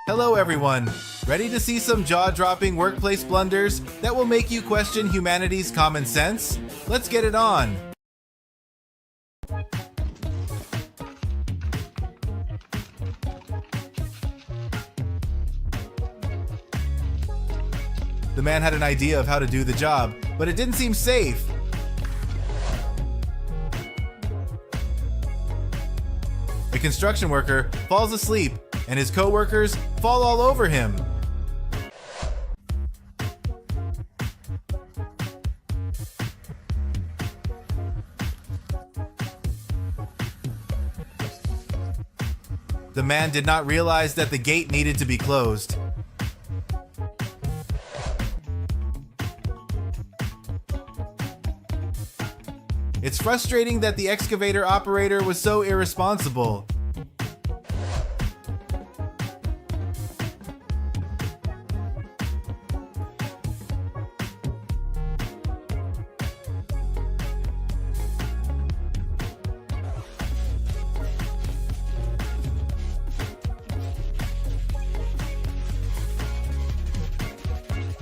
Hello everyone! Ready to see some jaw-dropping workplace blunders that will make you question humanity's common sense? Let's get it on! The man had an idea of how to do the job, but it didn't seem safe. A construction worker falls asleep, and his co-workers fall all over him. The man did not realize that the gate needed to be closed. It's frustrating that the excavator operator was so irresponsible.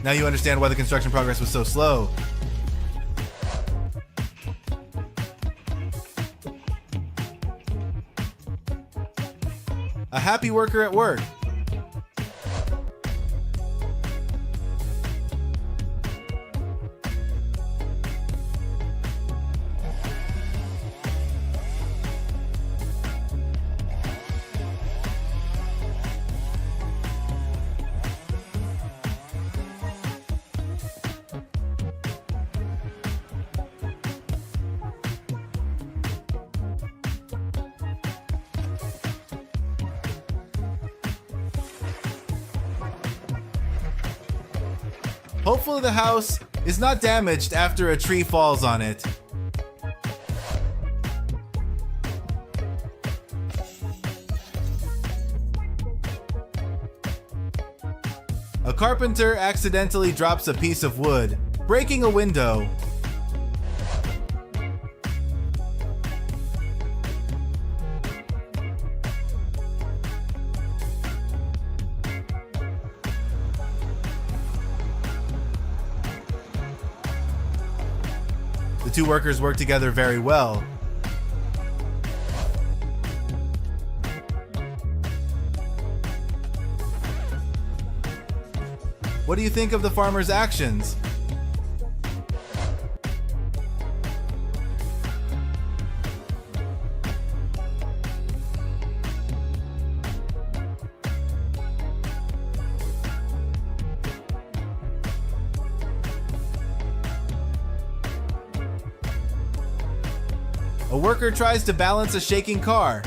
Now you understand why the construction progress was so slow. A happy worker at work. Hopefully the house is not damaged after a tree falls on it. A carpenter accidentally drops a piece of wood, breaking a window. The two workers work together very well. What do you think of the farmer's actions? A worker tries to balance a shaking car.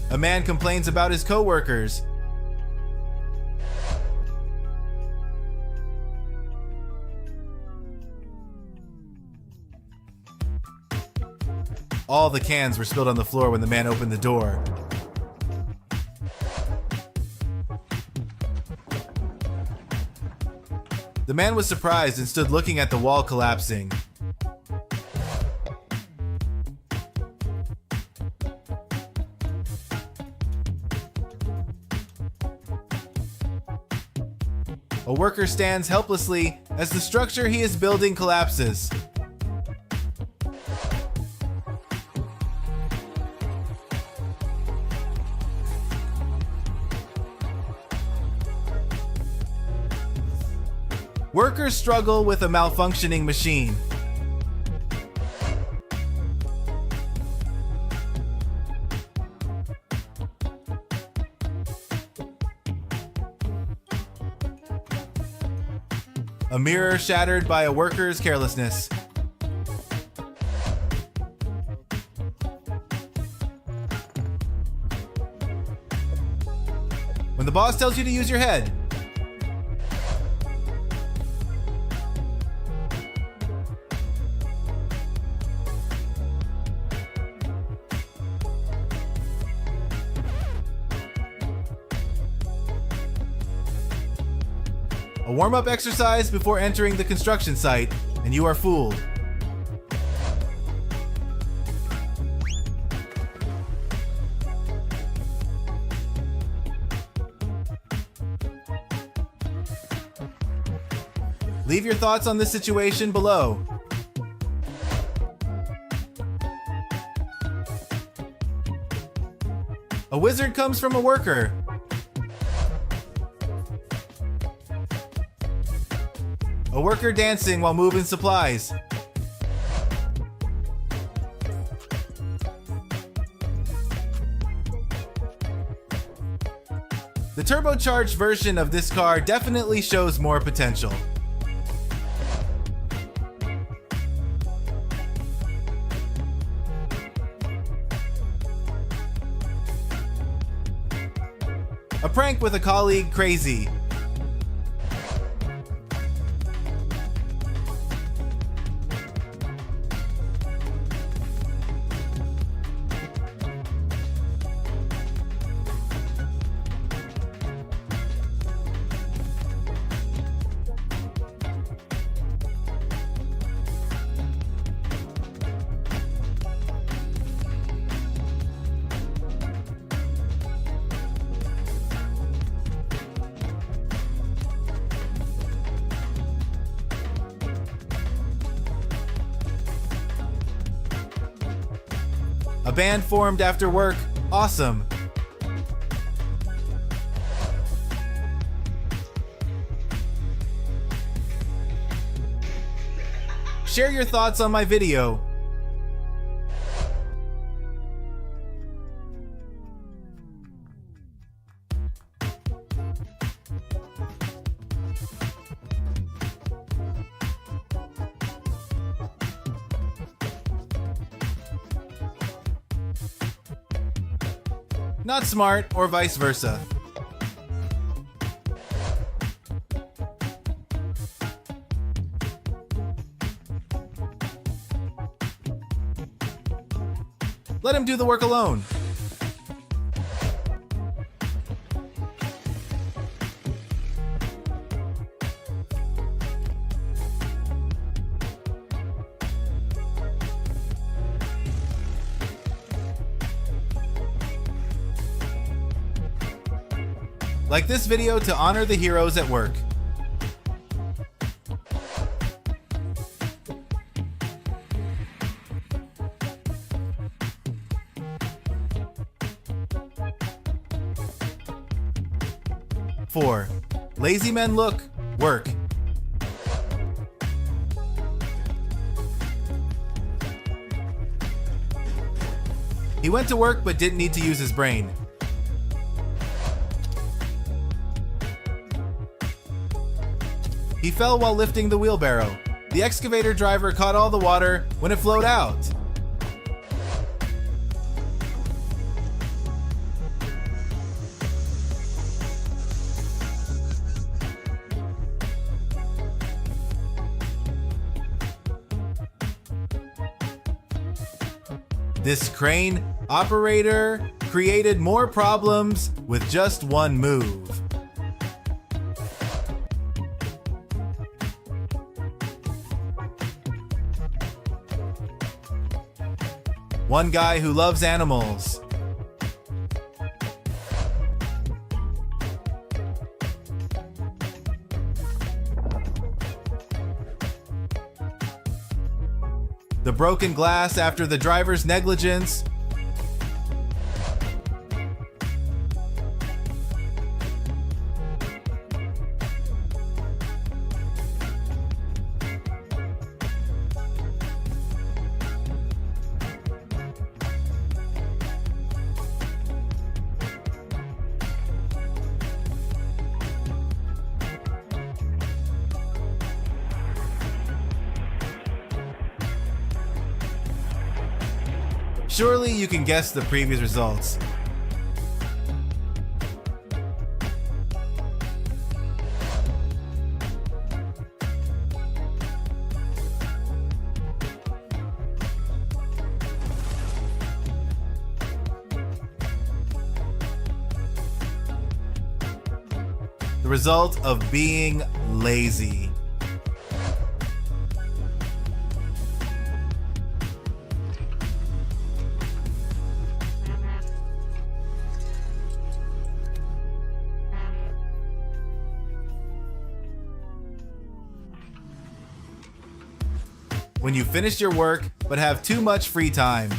A man complains about his co-workers. All the cans were spilled on the floor when the man opened the door. The man was surprised and stood looking at the wall collapsing. A worker stands helplessly as the structure he is building collapses. Workers struggle with a malfunctioning machine. A mirror shattered by a worker's carelessness. When the boss tells you to use your head. A warm-up exercise before entering the construction site, and you are fooled. Leave your thoughts on this situation below. A wizard comes from a worker. A worker dancing while moving supplies. The turbocharged version of this car definitely shows more potential. A prank with a colleague crazy. A band formed after work. Awesome. Share your thoughts on my video. Not smart, or vice versa. Let him do the work alone. Like this video to honor the heroes at work. Four, lazy men look, work. He went to work but didn't need to use his brain. He fell while lifting the wheelbarrow. The excavator driver caught all the water when it flowed out. This crane operator created more problems with just one move. One guy who loves animals. The broken glass after the driver's negligence. Surely you can guess the previous results. The result of being lazy. when you finished your work but have too much free time.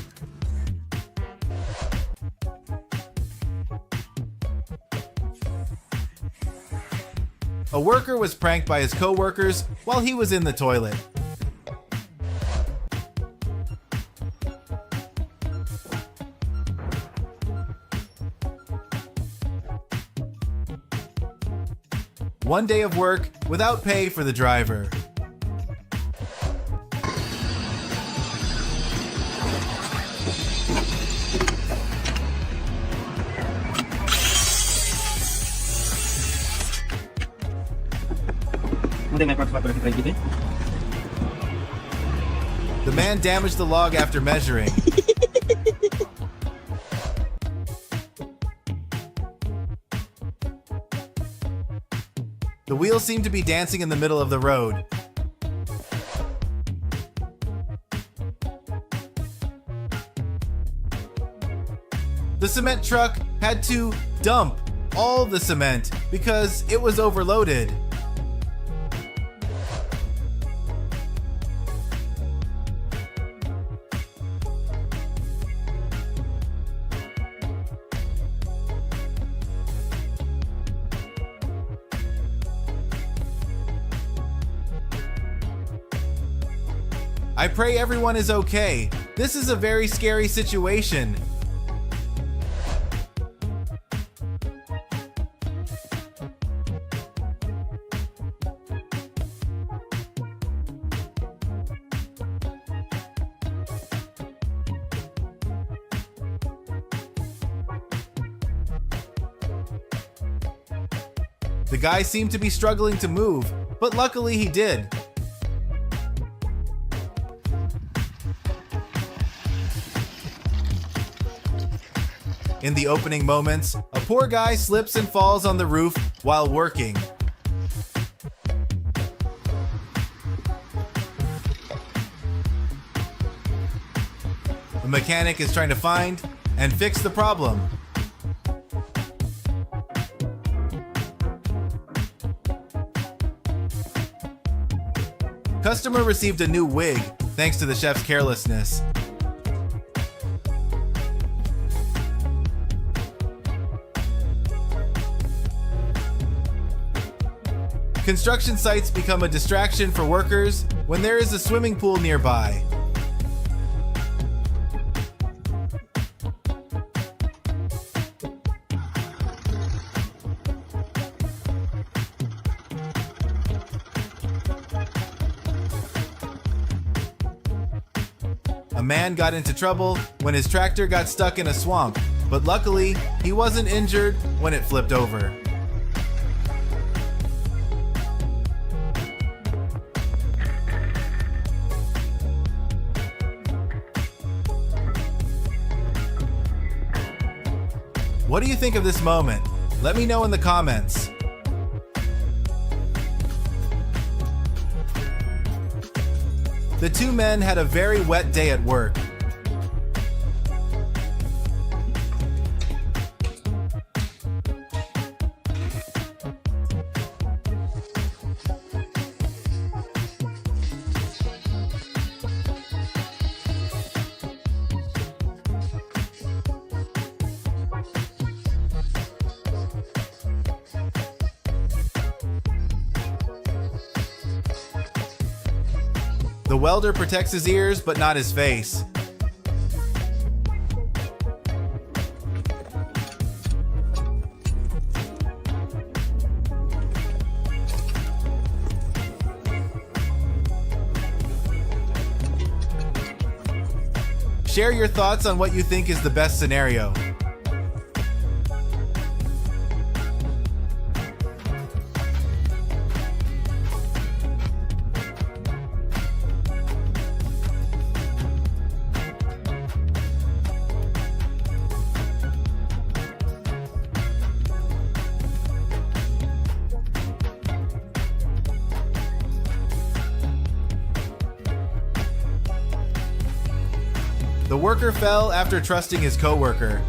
A worker was pranked by his co-workers while he was in the toilet. One day of work without pay for the driver. The man damaged the log after measuring. The wheels seem to be dancing in the middle of the road. The cement truck had to dump all the cement because it was overloaded. I pray everyone is okay. This is a very scary situation. The guy seemed to be struggling to move, but luckily he did. In the opening moments, a poor guy slips and falls on the roof while working. The mechanic is trying to find and fix the problem. Customer received a new wig thanks to the chef's carelessness. Construction sites become a distraction for workers when there is a swimming pool nearby. A man got into trouble when his tractor got stuck in a swamp, but luckily, he wasn't injured when it flipped over. What do you think of this moment? Let me know in the comments. The two men had a very wet day at work. The welder protects his ears, but not his face. Share your thoughts on what you think is the best scenario. The worker fell after trusting his coworker.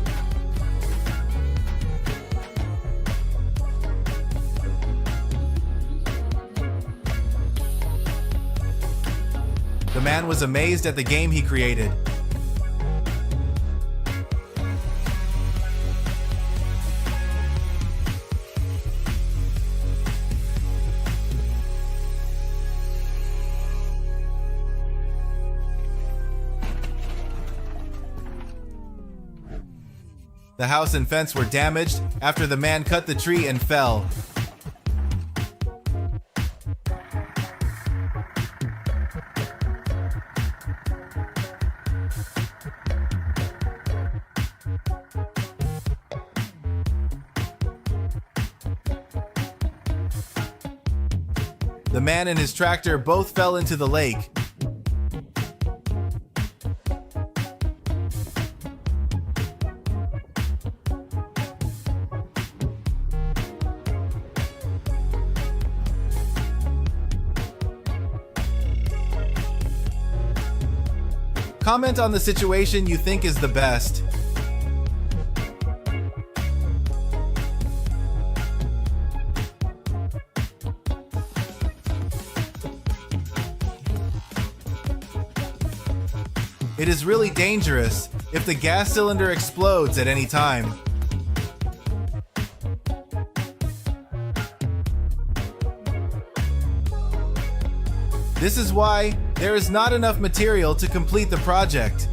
The The man was amazed at the game he created. The house and fence were damaged after the man cut the tree and fell. The man and his tractor both fell into the lake. Comment on the situation you think is the best. It is really dangerous if the gas cylinder explodes at any time. This is why there is not enough material to complete the project.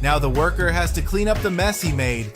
Now the worker has to clean up the mess he made.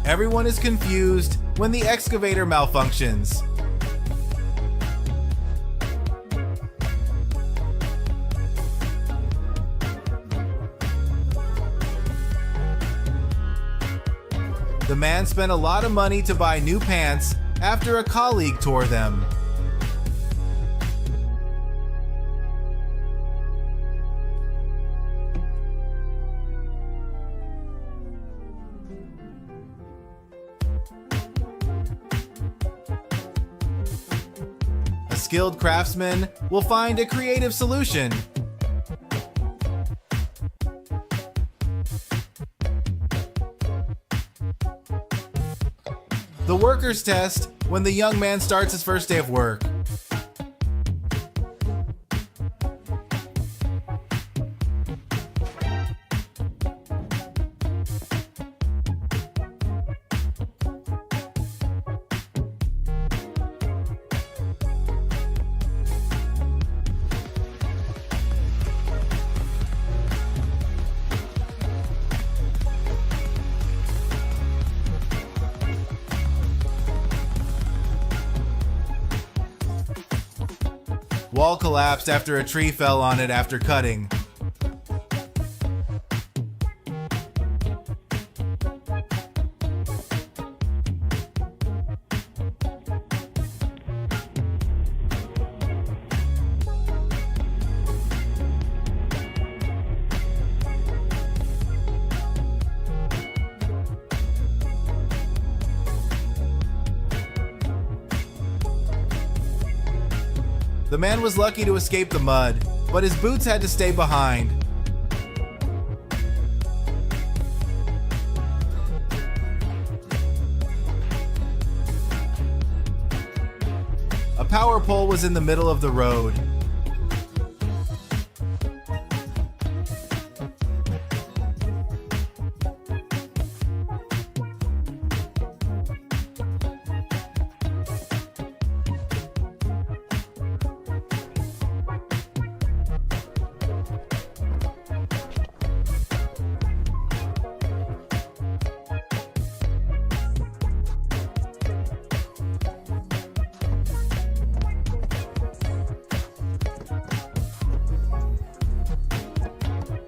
Everyone is confused when the excavator malfunctions. The man spent a lot of money to buy new pants after a colleague tore them. A skilled craftsman will find a creative solution. The workers test when the young man starts his first day of work. Wall collapsed after a tree fell on it after cutting. The man was lucky to escape the mud, but his boots had to stay behind. A power pole was in the middle of the road.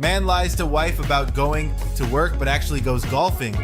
Man lies to wife about going to work but actually goes golfing.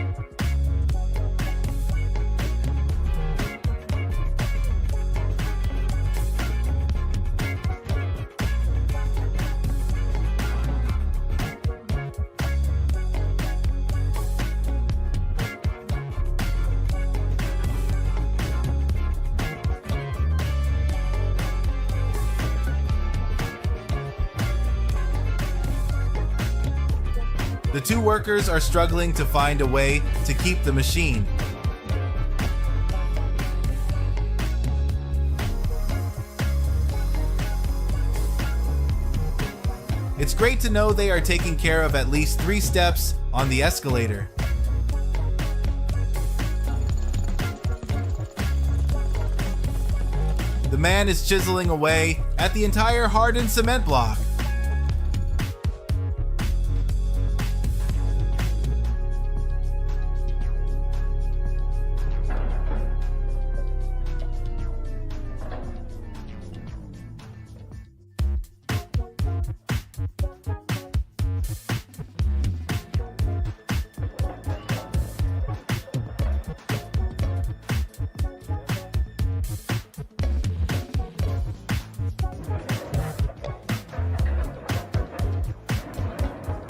The two workers are struggling to find a way to keep the machine. It's great to know they are taking care of at least 3 steps on the escalator. The man is chiseling away at the entire hardened cement block.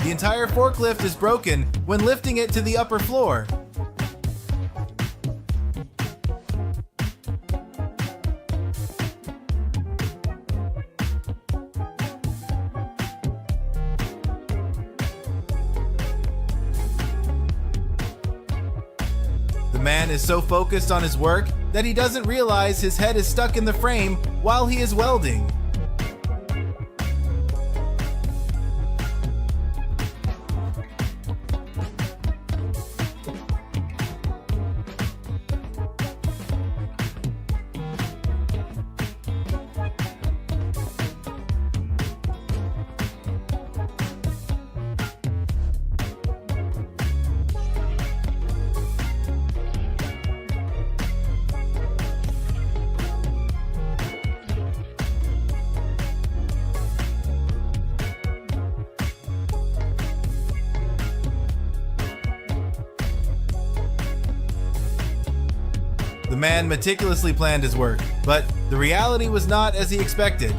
The entire forklift is broken when lifting it to the upper floor. The man is so focused on his work that he doesn't realize his head is stuck in the frame while he is welding. The man meticulously planned his work, but the reality was not as he expected.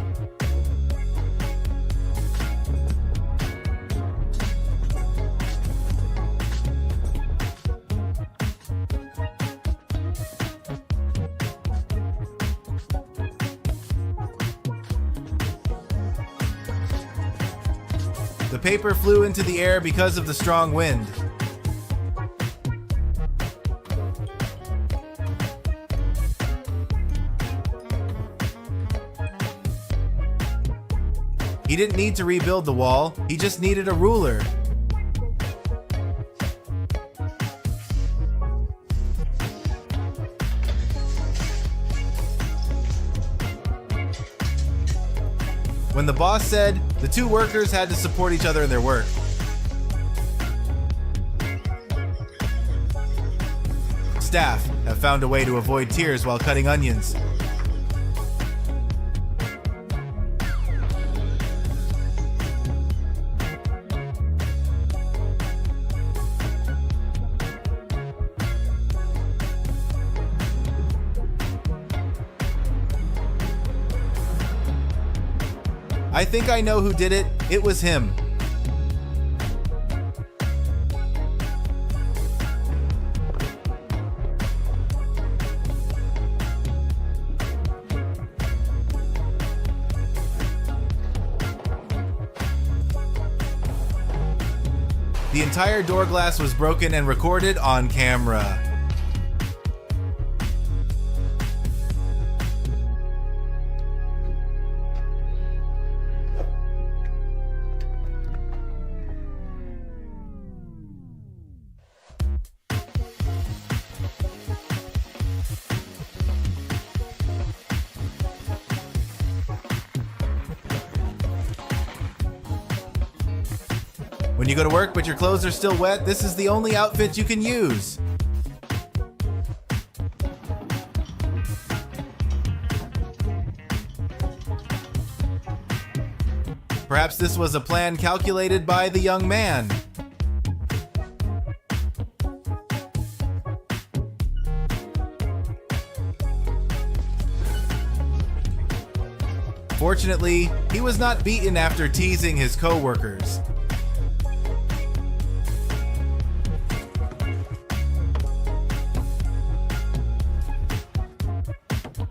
The paper flew into the air because of the strong wind. He didn't need to rebuild the wall, he just needed a ruler. When the boss said the two workers had to support each other in their work. Staff have found a way to avoid tears while cutting onions. I think I know who did it. It was him. The entire door glass was broken and recorded on camera. When you go to work but your clothes are still wet, this is the only outfit you can use. Perhaps this was a plan calculated by the young man. Fortunately, he was not beaten after teasing his co-workers.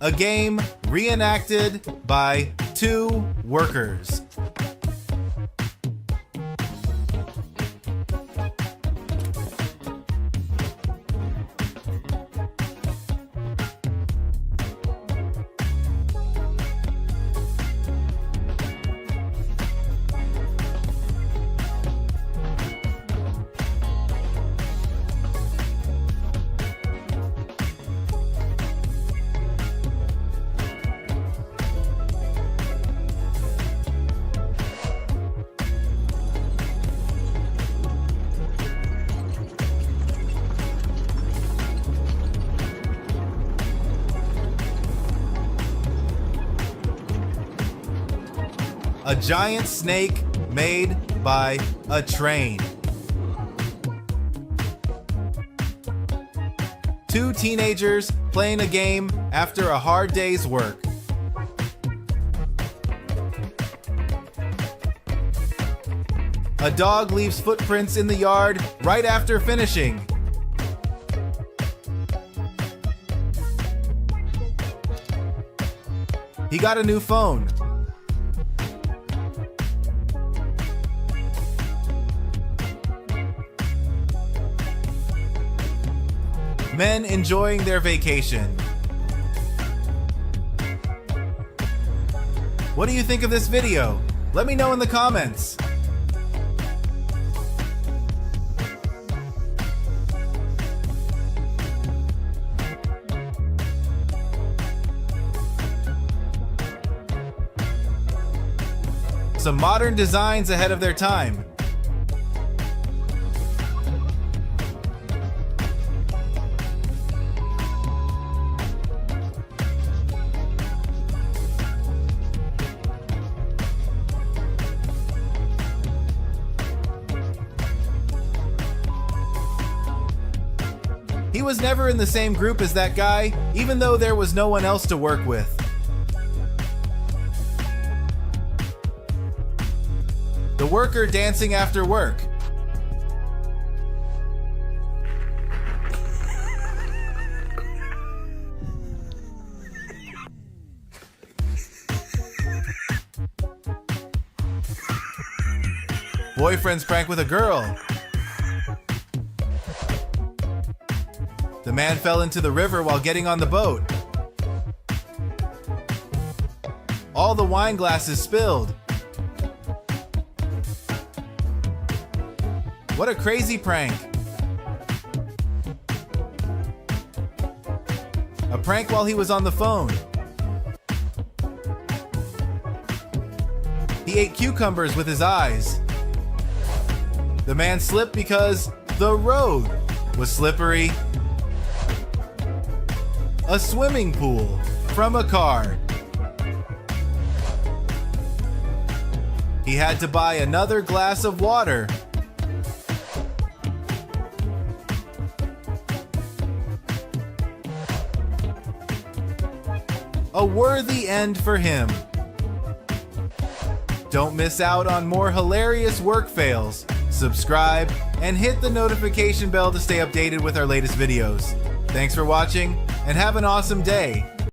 A game reenacted by two workers. A giant snake made by a train. Two teenagers playing a game after a hard day's work. A dog leaves footprints in the yard right after finishing. He got a new phone. Men enjoying their vacation. What do you think of this video? Let me know in the comments. Some modern designs ahead of their time. He was never in the same group as that guy, even though there was no one else to work with. The worker dancing after work. Boyfriend's prank with a girl. The man fell into the river while getting on the boat. All the wine glasses spilled. What a crazy prank. A prank while he was on the phone. He ate cucumbers with his eyes. The man slipped because the road was slippery. A swimming pool from a car. He had to buy another glass of water. A worthy end for him. Don't miss out on more hilarious work fails. Subscribe and hit the notification bell to stay updated with our latest videos. Thanks for watching and have an awesome day.